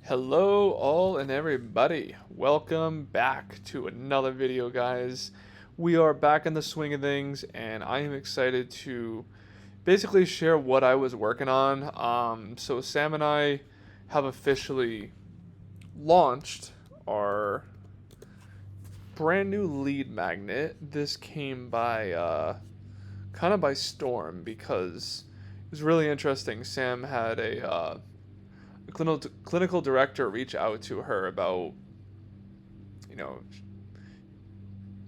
Hello all and everybody. Welcome back to another video, guys. We are back in the swing of things and I am excited to basically share what I was working on. So Sam and I have officially launched our brand new lead magnet. This came by kind of by storm because it was really interesting. Sam had a clinical director reach out to her about, you know,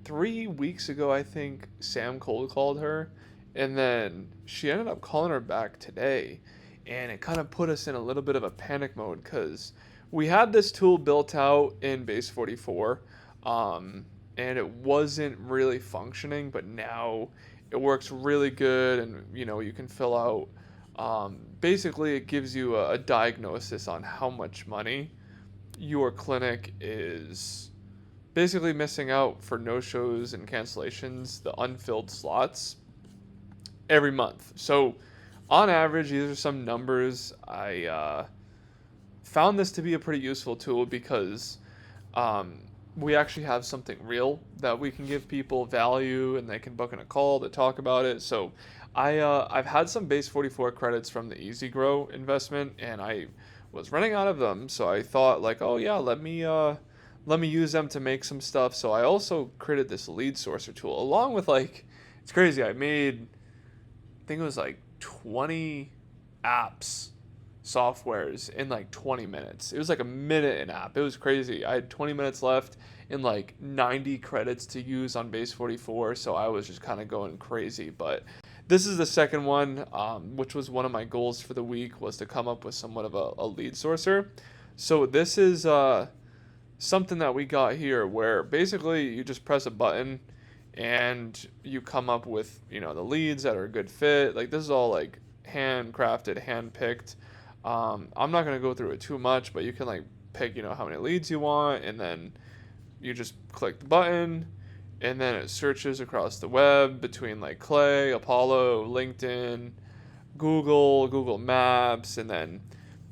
3 weeks ago, I think. Sam cold called her, and then she ended up calling her back today, and it kind of put us in a little bit of a panic mode because we had this tool built out in Base 44, and it wasn't really functioning, but now it works really good, and you can fill out. Basically, it gives you a diagnosis on how much money your clinic is basically missing out for no shows and cancellations, the unfilled slots every month. So, on average, these are some numbers. I found this to be a pretty useful tool because um, we actually have something real that we can give people value and they can book in a call to talk about it. So I've had some base 44 credits from the Easy Grow investment and I was running out of them. So I thought like, oh yeah, let me use them to make some stuff. So I also created this lead sourcer tool along with like, it's crazy. I think it was like 20 apps softwares in like 20 minutes. It was like a minute an app. It was crazy. I had 20 minutes left and like 90 credits to use on base 44, so I was just kind of going crazy. But this is the second one, which was one of my goals for the week, was to come up with somewhat of a lead sourcer. So this is something that we got here where basically you just press a button and you come up with the leads that are a good fit. Like this is all like handcrafted, hand-picked. I'm not going to go through it too much, but you can like pick how many leads you want, and then you just click the button and then it searches across the web between like Clay, Apollo, LinkedIn, Google Maps, and then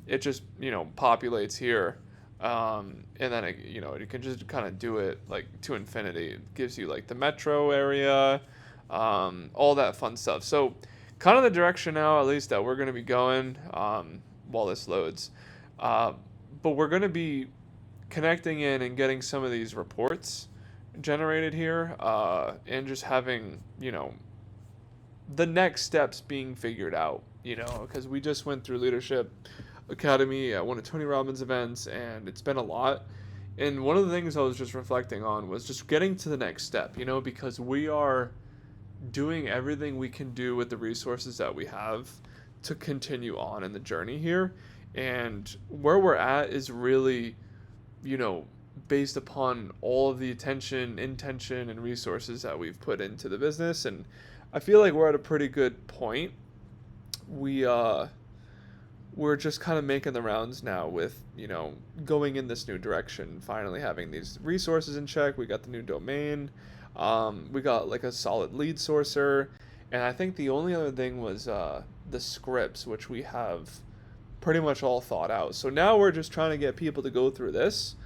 it just populates here. And then you can just kind of do it like to infinity. It gives you like the metro area, all that fun stuff. So kind of the direction now, at least, that we're going to be going while this loads. But we're going to be connecting in and getting some of these reports generated here, and just having the next steps being figured out. Because we just went through Leadership Academy at one of Tony Robbins' events, and it's been a lot. And one of the things I was just reflecting on was just getting to the next step, because we are doing everything we can do with the resources that we have to continue on in the journey here. And where we're at is really, based upon all of the attention, intention, and resources that we've put into the business. And I feel like we're at a pretty good point. We're just kind of making the rounds now with, going in this new direction, finally having these resources in check. We got the new domain. We got like a solid lead sourcer. And I think the only other thing was the scripts, which we have pretty much all thought out. So now we're just trying to get people to go through this.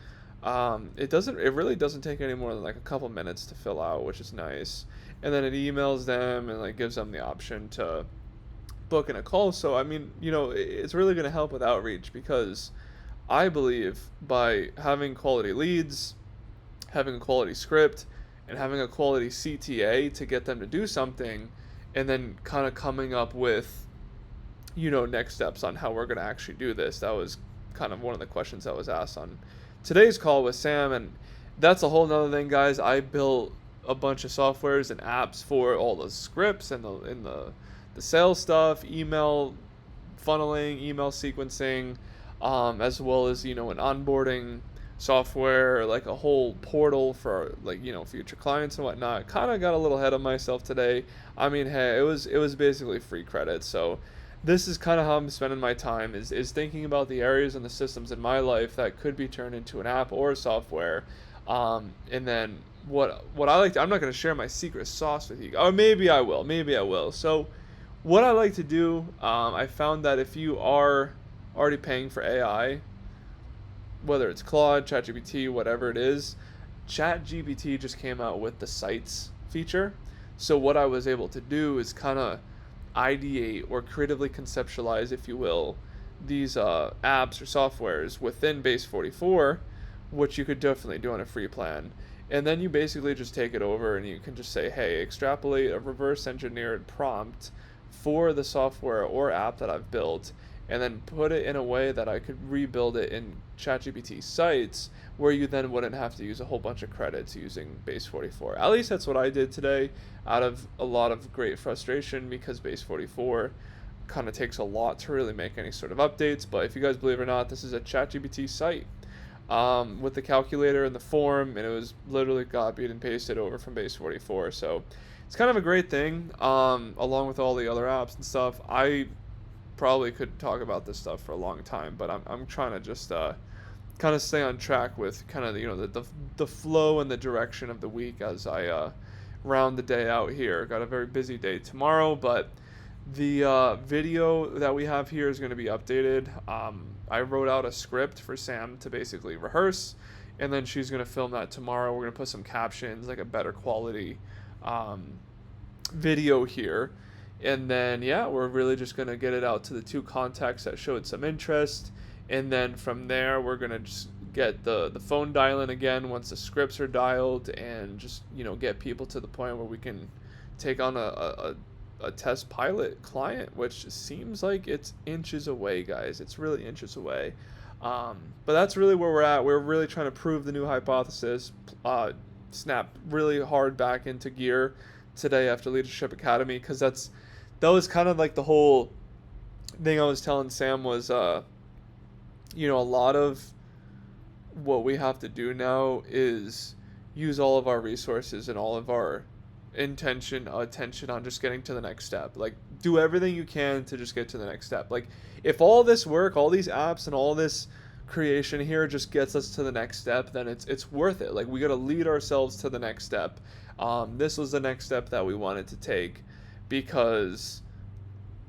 It really doesn't take any more than like a couple minutes to fill out, which is nice. And then it emails them and like gives them the option to book in a call. So I mean, it's really going to help with outreach, because I believe by having quality leads, having a quality script, and having a quality CTA to get them to do something, and then kind of coming up with next steps on how we're going to actually do this. That was kind of one of the questions that was asked on today's call with Sam, and that's a whole nother thing, guys. I built a bunch of softwares and apps for all the scripts and the sales stuff, email funneling, email sequencing, as well as an onboarding software, like a whole portal for like future clients and whatnot. Kind of got a little ahead of myself today. I mean, hey, it was basically free credit. So this is kind of how I'm spending my time, is thinking about the areas and the systems in my life that could be turned into an app or a software. And then what I like to, I'm not going to share my secret sauce with you, or maybe I will. So what I like to do, I found that if you are already paying for AI, whether it's Claude, ChatGPT, whatever it is, ChatGPT just came out with the sites feature. So what I was able to do is kind of ideate or creatively conceptualize, if you will, these apps or softwares within Base 44, which you could definitely do on a free plan. And then you basically just take it over and you can just say, hey, extrapolate a reverse engineered prompt for the software or app that I've built, and then put it in a way that I could rebuild it in ChatGPT sites, where you then wouldn't have to use a whole bunch of credits using Base 44. At least that's what I did today, out of a lot of great frustration, because Base 44 kind of takes a lot to really make any sort of updates. But if you guys believe it or not, this is a ChatGPT site with the calculator and the form, and it was literally copied and pasted over from Base 44. So it's kind of a great thing, along with all the other apps and stuff. I probably could talk about this stuff for a long time, but I'm trying to just kind of stay on track with kind of the flow and the direction of the week as I round the day out here. Got a very busy day tomorrow, but the video that we have here is going to be updated. I wrote out a script for Sam to basically rehearse, and then she's going to film that tomorrow. We're going to put some captions, like a better quality video here. And then, yeah, we're really just going to get it out to the 2 contacts that showed some interest. And then from there, we're going to just get the phone dialing again once the scripts are dialed, and just, get people to the point where we can take on a test pilot client, which seems like it's inches away, guys. It's really inches away. But that's really where we're at. We're really trying to prove the new hypothesis, snap really hard back into gear today after Leadership Academy, because that was kind of like the whole thing I was telling Sam was, a lot of what we have to do now is use all of our resources and all of our attention on just getting to the next step. Like, do everything you can to just get to the next step. Like, if all this work, all these apps and all this creation here just gets us to the next step, then it's worth it. Like, we got to lead ourselves to the next step. This was the next step that we wanted to take, because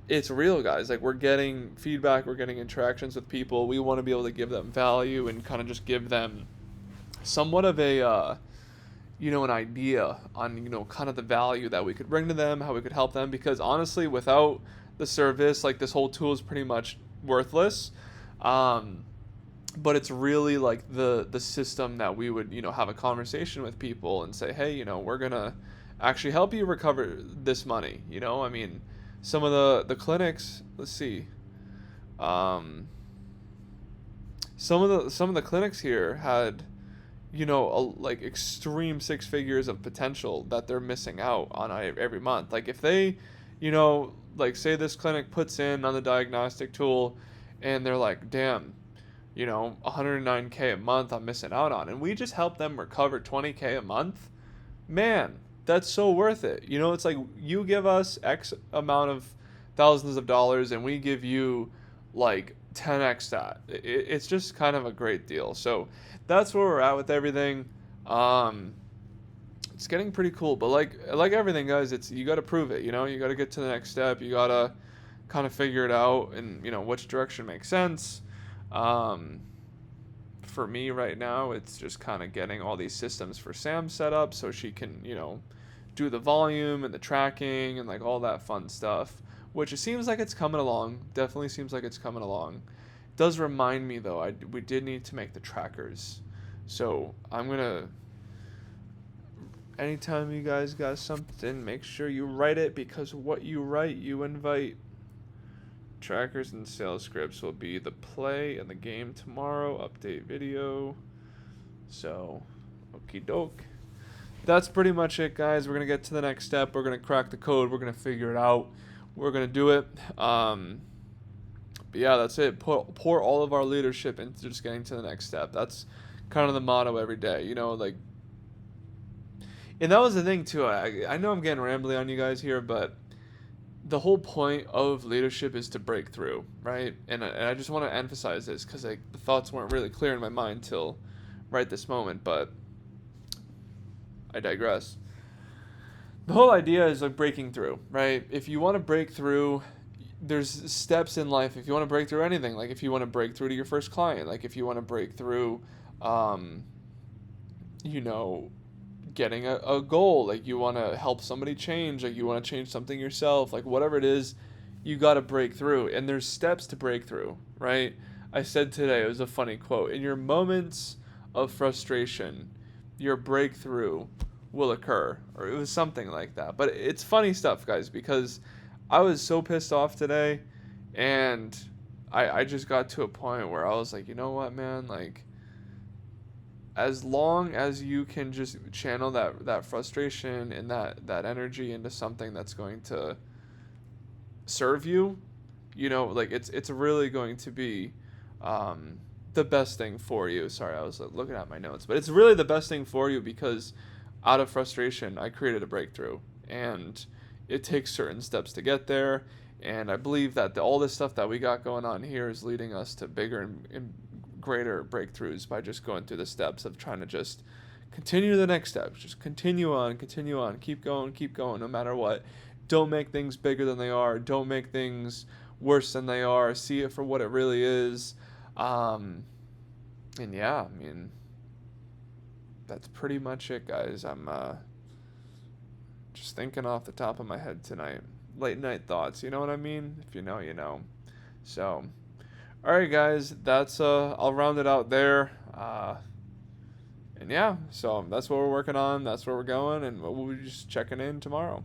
it's real, guys. Like, we're getting feedback, we're getting interactions with people. We want to be able to give them value and kind of just give them somewhat of a an idea on kind of the value that we could bring to them, how we could help them, because honestly, without the service, like, this whole tool is pretty much worthless. But it's really like the system that we would have a conversation with people and say, hey, we're gonna actually help you recover this money. I mean, some of the clinics, let's see, some of the clinics here had like extreme 6 figures of potential that they're missing out on every month. Like, if they like, say this clinic puts in on the diagnostic tool and they're like, damn, $109K a month I'm missing out on, and we just help them recover $20K a month, man, that's so worth it. It's like, you give us X amount of thousands of dollars and we give you like 10x that. It's just kind of a great deal. So that's where we're at with everything. It's getting pretty cool, but like everything, guys, you got to prove it. You got to get to the next step. You got to kind of figure it out, and which direction makes sense. For me right now, it's just kind of getting all these systems for Sam set up so she can do the volume and the tracking and like all that fun stuff, which it seems like it's coming along. Definitely seems like it's coming along. It does remind me, though, we did need to make the trackers. So I'm going to, anytime you guys got something, make sure you write it, because what you write, you invite. Trackers and sales scripts will be the play and the game tomorrow. Update video. So, okie doke. That's pretty much it, guys. We're going to get to the next step. We're going to crack the code. We're going to figure it out. We're going to do it. But yeah, that's it. Pour all of our leadership into just getting to the next step. That's kind of the motto every day, like. And that was the thing, too. I know I'm getting rambly on you guys here, but the whole point of leadership is to break through, right? And I just want to emphasize this, because the thoughts weren't really clear in my mind till right this moment, but I digress. The whole idea is like breaking through, right? If you want to break through, there's steps in life if you want to break through anything. Like if you want to break through to your first client, like if you want to break through, um, you know, getting a goal, like you want to help somebody change, like you want to change something yourself, like whatever it is, you got to break through. And there's steps to break through, right? I said today, it was a funny quote. In your moments of frustration, your breakthrough will occur. Or it was something like that. But it's funny stuff, guys, because I was so pissed off today, and I just got to a point where I was like, you know what, man, like as long as you can just channel that frustration and that energy into something that's going to serve you, like it's really going to be the best thing for you. Sorry, I was looking at my notes, but it's really the best thing for you because out of frustration I created a breakthrough, and it takes certain steps to get there. And I believe that all this stuff that we got going on here is leading us to bigger and greater breakthroughs by just going through the steps of trying to just continue to the next step. Just continue on, keep going, no matter what. Don't make things bigger than they are. Don't make things worse than they are. See it for what it really is. And yeah, I mean, that's pretty much it, guys. I'm just thinking off the top of my head tonight. Late night thoughts, you know what I mean? If you know, you know. So, alright, guys, that's I'll round it out there. And yeah, so that's what we're working on. That's where we're going, and we'll be just checking in tomorrow.